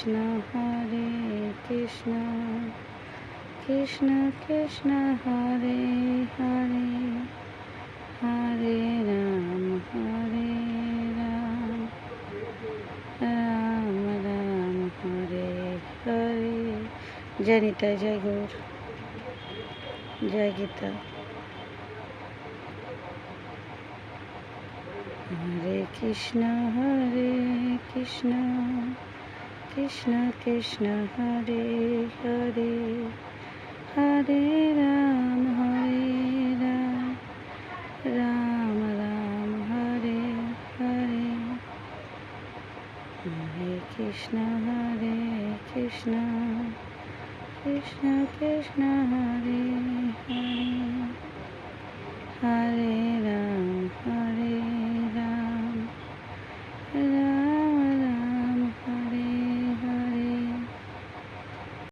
Krishna Hare Krishna Krishna Krishna Hare Hare Hare Ram Ram Ram Hare Hare. Joy Nitai, Joy Gour, Joy Gita. Hare Krishna Krishna Krishna Hare Hare Hare Ram Ram Ram Hare Hare. Hare Krishna Krishna Krishna Hare Hare Hare